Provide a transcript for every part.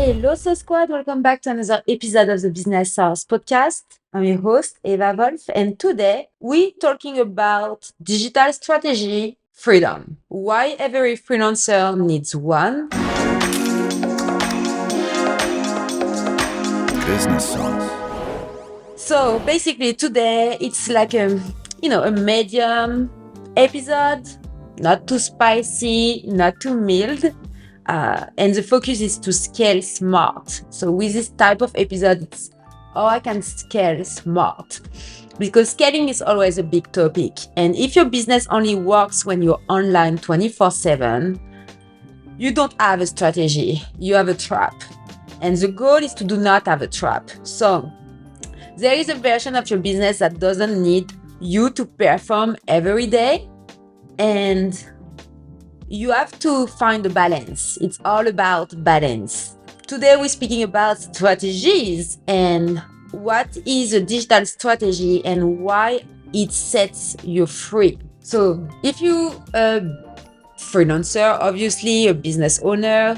Hello, So Squad. Welcome back to another episode of the Freelancers podcast. I'm your host, Eva Wolf, and today we're talking about digital strategy freedom. Why every freelancer needs one. Business songs. So basically, today it's like a medium episode, not too spicy, not too mild. And the focus is to scale smart. So with this type of episode, it's how I can scale smart. Because scaling is always a big topic. And if your business only works when you're online 24/7, you don't have a strategy, you have a trap. And the goal is to do not have a trap. So there is a version of your business that doesn't need you to perform every day. And you have to find a balance. It's all about balance. Today we're speaking about strategies and what is a digital strategy and why it sets you free. So if you a freelancer, obviously a business owner,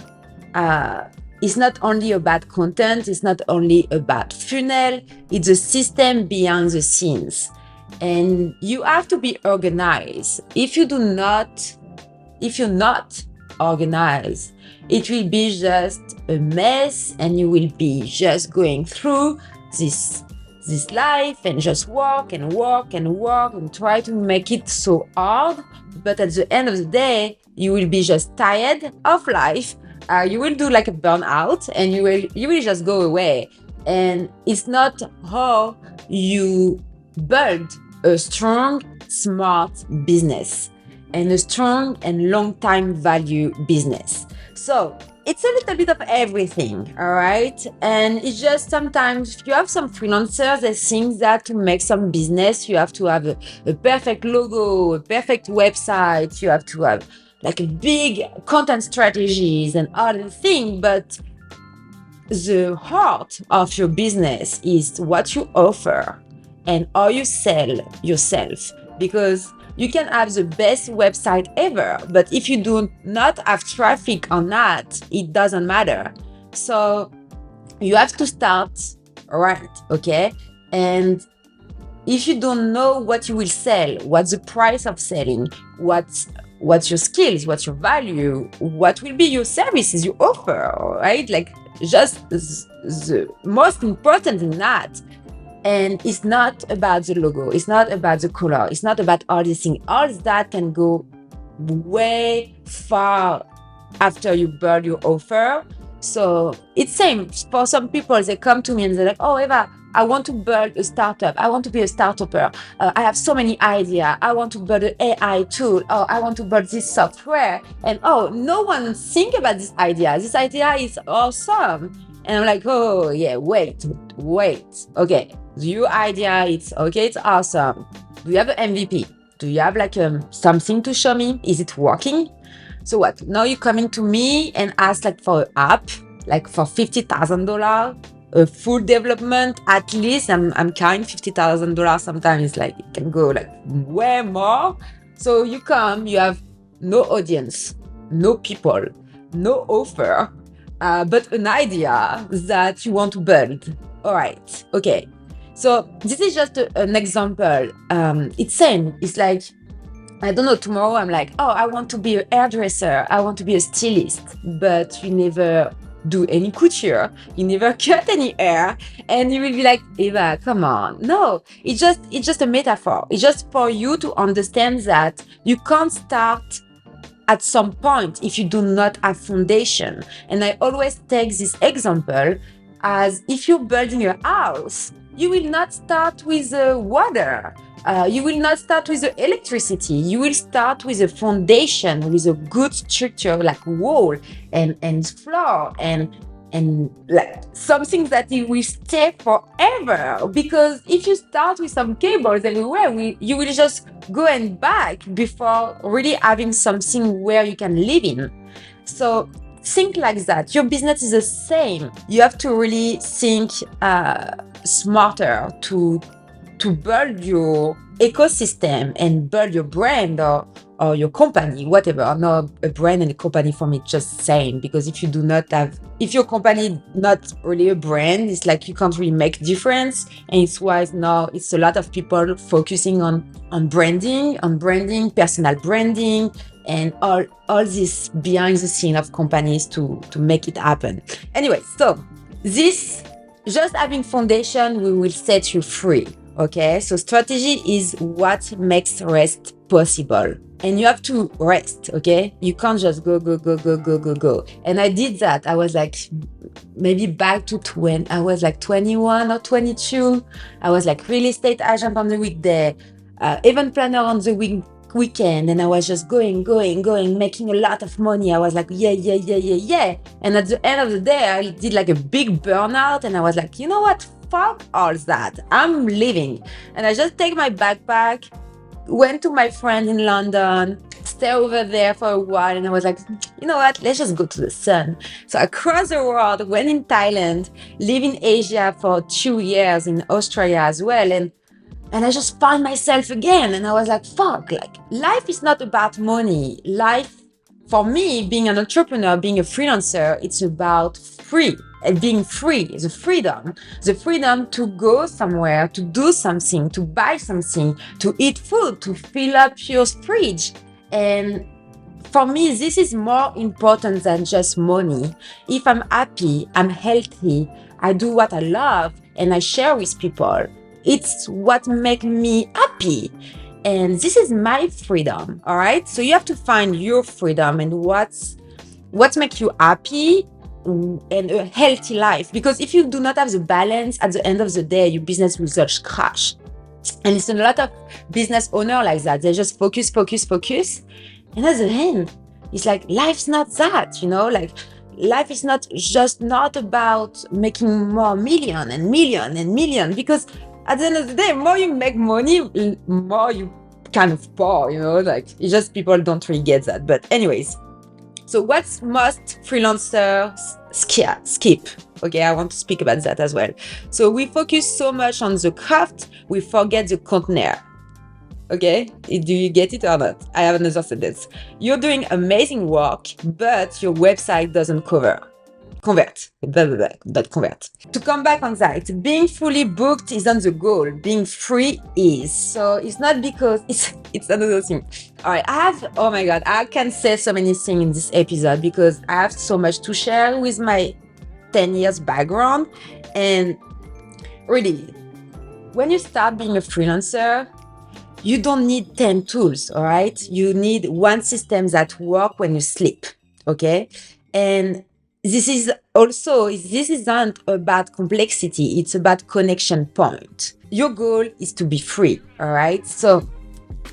it's not only about content, it's not only about funnel, it's a system behind the scenes. And you have to be organized. If you're not organized, it will be just a mess and you will be just going through this life and just work and try to make it so hard. But at the end of the day, you will be just tired of life. You will do like a burnout and you will just go away. And it's not how you build a strong, smart business and a strong and long-time value business. So it's a little bit of everything, all right? And it's just sometimes if you have some freelancers, they think that to make some business, you have to have a perfect logo, a perfect website, you have to have like a big content strategies and all the thing. But the heart of your business is what you offer and how you sell yourself. Because you can have the best website ever, but if you do not have traffic on that, it doesn't matter. So you have to start right, okay? And if you don't know what you will sell, what's the price of selling, what's your skills, what's your value, what will be your services you offer, right? Like just the most important in that. And it's not about the logo, it's not about the color, it's not about all these things. All that can go way far after you build your offer. So it's same for some people. They come to me and they're like, "Oh, Eva, I want to build a startup. I want to be a startupper. I have so many ideas. I want to build an AI tool. Oh, I want to build this software. And oh, no one think about this idea. This idea is awesome." And I'm like, "Oh yeah, wait. Okay, your idea, it's awesome. Do you have an MVP? Do you have like something to show me? Is it working? So what? Now you're coming to me and ask like for an app, like for $50,000, a full development at least. I'm carrying $50,000. Sometimes like it can go like way more. So you come, you have no audience, no people, no offer, but an idea that you want to build. All right, okay. So this is just an example. It's same. It's like, I don't know, tomorrow I'm like, oh, I want to be a hairdresser. I want to be a stylist. But you never do any couture. You never cut any hair. And you will be like, Eva, come on. No, it's just a metaphor. It's just for you to understand that you can't start at some point if you do not have foundation. And I always take this example as if you're building a house, you will not start with water. You will not start with the electricity. You will start with a foundation, with a good structure like wall and floor and like something that it will stay forever. Because if you start with some cables everywhere, you will just go and back before really having something where you can live in. So think like that. Your business is the same. You have to really think smarter to build your ecosystem and build your brand or or your company, whatever. No, a brand and a company for me just same, because if your company not really a brand, it's like you can't really make difference. And it's why now it's a lot of people focusing on branding, personal branding, and all this behind the scene of companies to make it happen. Anyway, so this just having foundation will set you free. Okay, so strategy is what makes rest possible. And you have to rest, okay? You can't just go. And I did that. I was like, maybe back to 20, I was like 21 or 22. I was like real estate agent on the weekday, event planner on the weekend. And I was just going, making a lot of money. I was like, yeah. And at the end of the day, I did like a big burnout. And I was like, you know what? Fuck all that. I'm leaving. And I just take my backpack, went to my friend in London, stay over there for a while. And I was like, you know what? Let's just go to the sun. So I crossed the world, went in Thailand, lived in Asia for 2 years, in Australia as well. And I just found myself again. And I was like, fuck, like life is not about money. Life, for me, being an entrepreneur, being a freelancer, it's about being free, the freedom to go somewhere, to do something, to buy something, to eat food, to fill up your fridge. And for me, this is more important than just money. If I'm happy, I'm healthy, I do what I love, and I share with people, it's what makes me happy. And this is my freedom, all right? So you have to find your freedom and what makes you happy and a healthy life. Because if you do not have the balance, at the end of the day, your business will just crash. And it's a lot of business owners like that. They just focus. And at the end, it's like, life's not that, like life is not about making more million. Because at the end of the day, more you make money, more you kind of poor, like it's just people don't really get that. But anyways, so what's most freelancers skip? Okay, I want to speak about that as well. So we focus so much on the craft, we forget the container. Okay, do you get it or not? I have another sentence. You're doing amazing work, but your website doesn't convert. To come back on that, being fully booked isn't the goal. Being free is. So it's not because it's another thing. All right, oh my God, I can say so many things in this episode because I have so much to share with my 10 years background. And really, when you start being a freelancer, you don't need 10 tools, all right? You need one system that works when you sleep, okay? And this isn't about complexity, it's about connection point. Your goal is to be free, all right? So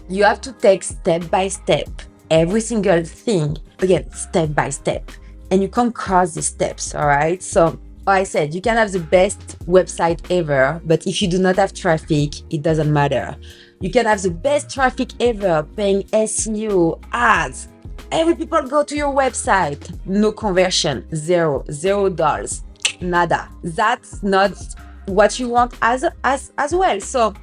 you have to take step by step, every single thing, again, step by step. And you can't cross these steps, all right? So I said, you can have the best website ever, but if you do not have traffic, it doesn't matter. You can have the best traffic ever, paying SEO, ads. Every people go to your website, no conversion, $0, nada. That's not what you want as well. So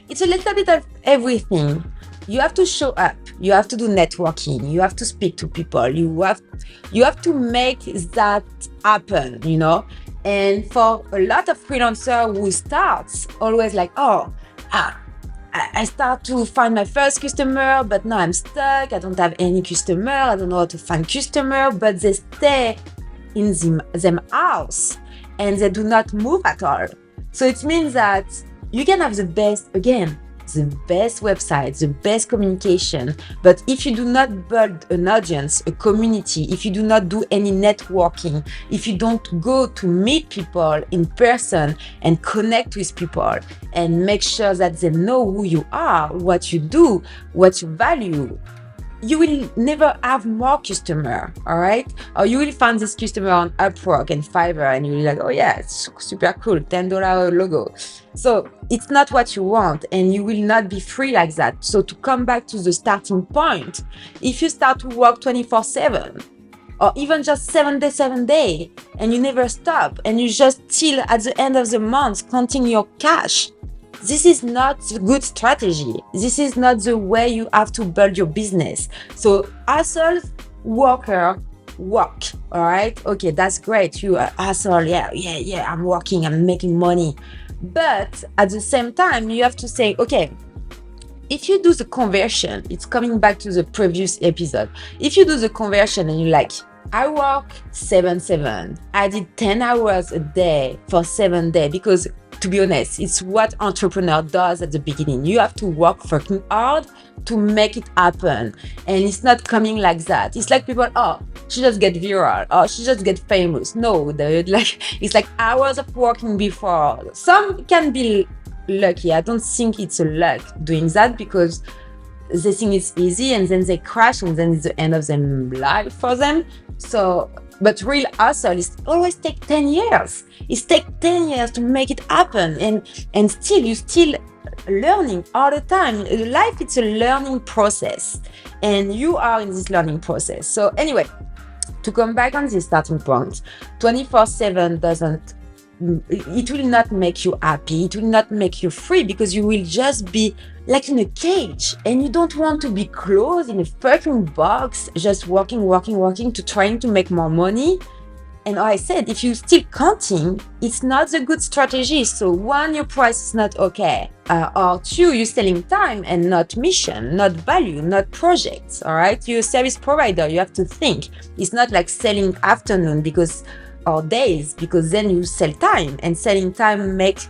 it's a little bit of everything. You have to show up. You have to do networking. You have to speak to people. You have to make that happen, And for a lot of freelancers who starts always like, I start to find my first customer, but now I'm stuck. I don't have any customer. I don't know how to find customer, but they stay in them house and they do not move at all. So it means that you can have the best website, the best communication, but if you do not build an audience, a community, if you do not do any networking, if you don't go to meet people in person and connect with people and make sure that they know who you are, what you do, what you value, you will never have more customer, all right? Or you will find this customer on Upwork and Fiverr and you'll be like, oh yeah, it's super cool, $10 logo. So it's not what you want and you will not be free like that. So to come back to the starting point, if you start to work 24/7 or even just 7 days and you never stop and you just till at the end of the month counting your cash, this is not a good strategy. This is not the way you have to build your business. So hustle, worker, work. All right. Okay, that's great. You hustle. Yeah. I'm working. I'm making money. But at the same time, you have to say, okay, if you do the conversion, it's coming back to the previous episode. If you do the conversion and you're like, I work 7/7. I did 10 hours a day for 7 days because, to be honest, it's what entrepreneur does at the beginning. You have to work fucking hard to make it happen. And it's not coming like that. It's like people, oh, she just get viral. Oh, she just get famous. No, dude, like, it's like hours of working before. Some can be lucky. I don't think it's a luck doing that because they think it's easy and then they crash and then it's the end of their life for them. So, but real hustle is always take 10 years. It takes 10 years to make it happen. And still, you still learning all the time. Life, it's a learning process. And you are in this learning process. So anyway, to come back on this starting point, 24/7 doesn't, it will not make you happy. It will not make you free because you will just be like in a cage and you don't want to be closed in a fucking box, just working to trying to make more money. And I said, if you're still counting, it's not a good strategy. So one, your price is not okay. Or two, you're selling time and not mission, not value, not projects. All right. You're a service provider. You have to think. It's not like selling afternoon or days, because then you sell time, and selling time makes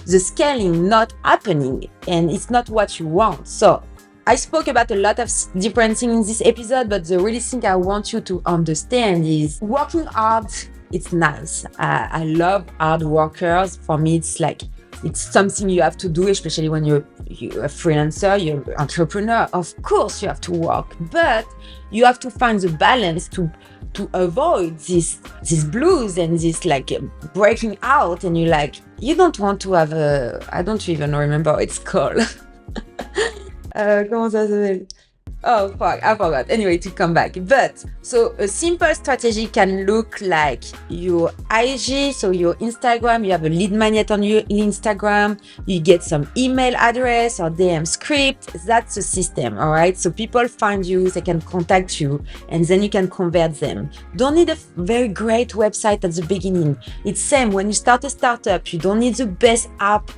the scaling not happening, and it's not what you want. So I spoke about a lot of different things in this episode, but the really thing I want you to understand is working hard. It's nice. I love hard workers. For me, it's something you have to do, especially when you're a freelancer, you're an entrepreneur. Of course, you have to work, but you have to find the balance to avoid this blues and this like breaking out. And you don't want to have I don't even remember what it's called. Comment ça s'appelle? Oh fuck, I forgot. Anyway, to come back. But so a simple strategy can look like your IG, so your Instagram, you have a lead magnet on your Instagram, you get some email address or DM script. That's a system, all right? So people find you, they can contact you, and then you can convert them. Don't need a very great website at the beginning. It's same when you start a startup, you don't need the best app.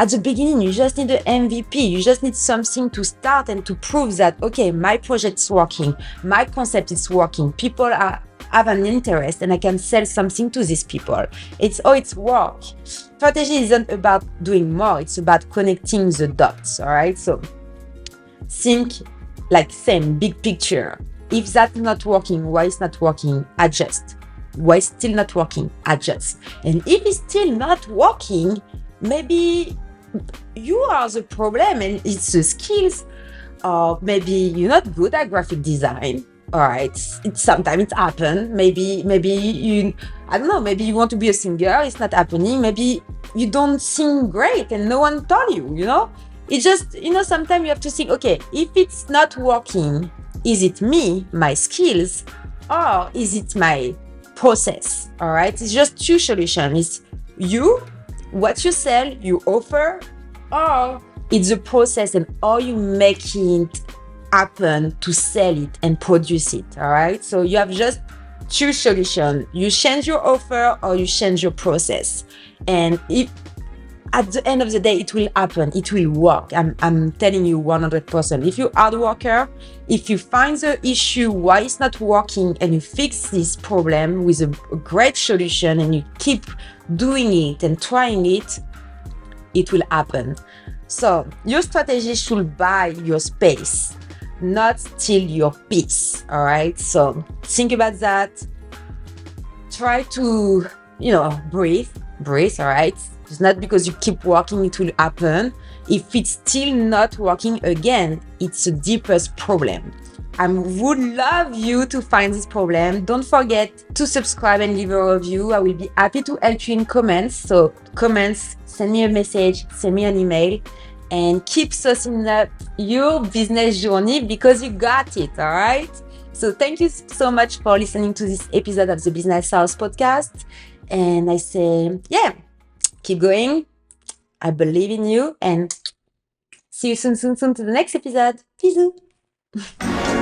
At the beginning, you just need an MVP. You just need something to start and to prove that, okay, my project is working, my concept is working, people have an interest, and I can sell something to these people. It's work. Strategy isn't about doing more, it's about connecting the dots, all right? So think like same big picture. If that's not working, why it's not working? Adjust. Why it's still not working? Adjust. And if it's still not working, maybe you are the problem and it's the skills, or maybe you're not good at graphic design. All right, it's sometimes it happens. Maybe you, I don't know, maybe you want to be a singer, it's not happening. Maybe you don't sing great and no one told you, It's just, sometimes you have to think, okay, if it's not working, is it me, my skills, or is it my process? All right, it's just two solutions. It's you, what you sell, you offer, or it's the process and how you make it happen to sell it and produce it. All right. So you have just two solutions. You change your offer or you change your process. And if at the end of the day, it will happen. It will work. I'm telling you 100%. If you're a hard worker, if you find the issue why it's not working and you fix this problem with a great solution and you keep doing it and trying it, it will happen. So your strategy should buy your space, not steal your peace. All right. So think about that. Try to, breathe. All right. It's not because you keep working, it will happen. If it's still not working again, it's a deepest problem. I would love you to find this problem. Don't forget to subscribe and leave a review. I will be happy to help you in comments. So comments, send me a message, send me an email, and keep saucing up your business journey because you got it, all right? So thank you so much for listening to this episode of the Business House podcast. And I say, keep going, I believe in you, and see you soon to the next episode. Bisous.